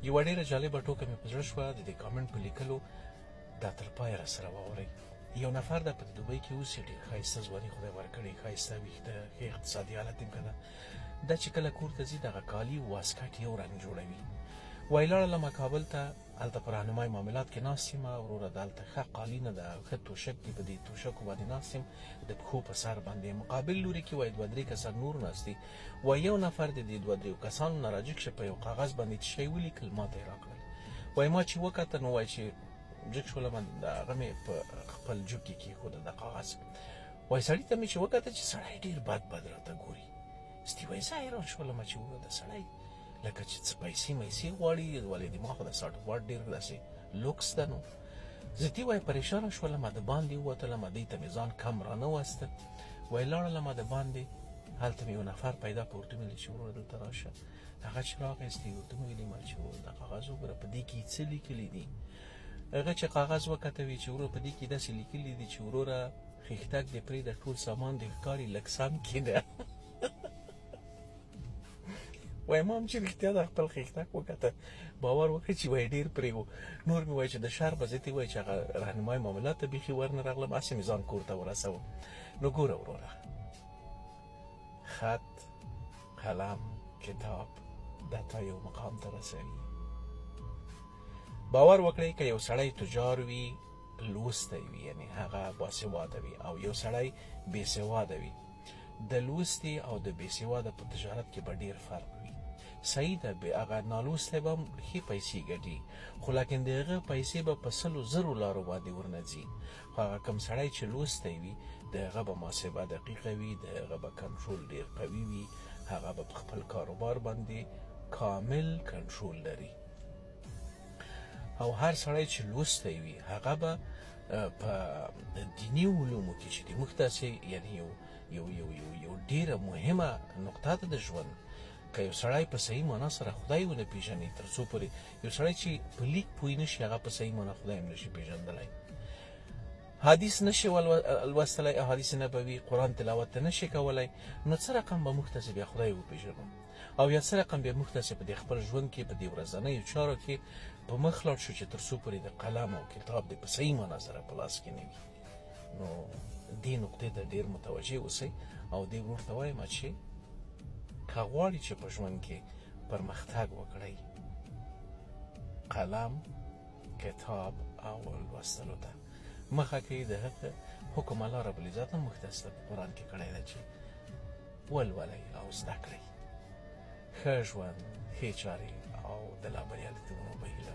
یوه ډېره جالبه ټوکه مې په زړه شوه د دې کامنټ په لیکلو، دا تر پایه راسره واورئ. یو نفر ده په دوبۍ کې اوسي، ډېر ښایسته ځواني خدای ورکړې، ښایسته ویښته، ښه اقتصادي حالت یې ښه ده. دا چې کله کور ته ځي دغه کالي واسکټ یو رنګ جوړوي. وایي لاړلمه کابل ته، هلته په راهنمای معاملات کې ناست یم، وروره دلته ښه قالینه ده، ښه توشک دي، په دې توشکو باندې ناست یم، د پښو په سر باندې. مقابل لوري کې وایي 2-3 کسان نور ناست دي. وایي یو نفر د دې 2-3 کسانو نه راجګ شه، په یو کاغذ باندې څه شی ولیکل، ما ته یې راکړل. وایي ما چې وکتل نو وایي چې جګ شولم، هغه مې په خپل جوب کې کېښوده د کاغذ. وایي سړي ته مې چې وکتل چې سړی ډېر بد راته ګوري. ستي وایي زه حیران شولم چې د سړی لکه چې څه پیسې میسې غواړي، ولې دماغ خو د ساټوپاټ ډېر داسې لوکس ده. نو زه دې وایي پریشانه شولم، د باندې ووتلم، دې ته مې ځان کم رانه وسته. وایي لاړلم د باندې، هلته مې یو نفر پیدا کړ، ورته مې ویل چې وروره دلته راشه. هغه چې راغی ورته مې ویلې ما چې د کاغذ وګوره په دې کې څه لیکلي دي. هغه چې کاغذ وکته وی چې وروره په دې کې داسې لیکلي دي چې وروره خښتک دې پرېږده، ټول سامان دې ښکاري، لږ سم کېنه. وایي ما هم چې رښتیا د خپل خښتک وکته، باور وکړئ چې وایي ډېر پرې و. نور مې وایي چې د شهر په ضد یې وایي چې هغه راهنمای معاملات ته بیخي ورنه راغلم، هسې مې ځان کور ته ورسوم. نو ګوره وروره، خط، قلم، کتاب دا تا یو مقام ته رسوي. باور وکړئ که یو سړی تجار وي، لوستی وي، یعنې هغه باسواده وي، او یو سړی بېسواده وي، د لوستي او د بېسواده په تجارت کې به ډېر فرق وي. صحیح ده، هغه نالوستی به هم ښې پیسې ګټي، خو لیکن د هغه پیسې به په 100,000 لارو باندې ورنه ځي. خو هغه کوم سړی چې لوستی وي، د هغه به محاسبه دقیقه وي، د هغه به کنټرول ډېر قوي وي، هغه به په خپل کاروبار باندې کامل کنټرول لري. او هر سړی چې لوستی وي، هغه به په دیني علومو کې چې موږ تاسې یعنې یو ډېره مهمه نقطه ده د ژوند، که یو سړی په صحیح معنا سره خدای ونه پېژني، تر څو پورې یو سړی چې په لیک پوه نشي، هغه په صحیح معنا خدای هم نشي پېژندلی. حدیث نشي لوستلی، احادیث نبوي، قرآن تلاوت ته نشي کولی، نو څه رقم به موږ تاسې بیا خدای وپېژنو، او یا څه رقم بیا موږ تاسې په دې خپل ژوند کې په دې ورځنیو چارو کې په مخ لاړ شو چې تر څو پورې د قلم او کتاب دې په صحیح معنا سره په لاس کې نه وي. نو دې نقطې ته ډېر متوجه اوسئ، او دې ورور ته وایم چې که غواړئ چې په ژوند کې پرمختګ وکړئ، قلم، کتاب او لوستلو ته مخه کوي. د هغه حکم الله رب العزت هم موږ تاسو ته په قرآن کې کړی ده چې ولولئ او زده کړئ. ښه ژوند، ښې چارې او د لا بریالیتوبونو به هیله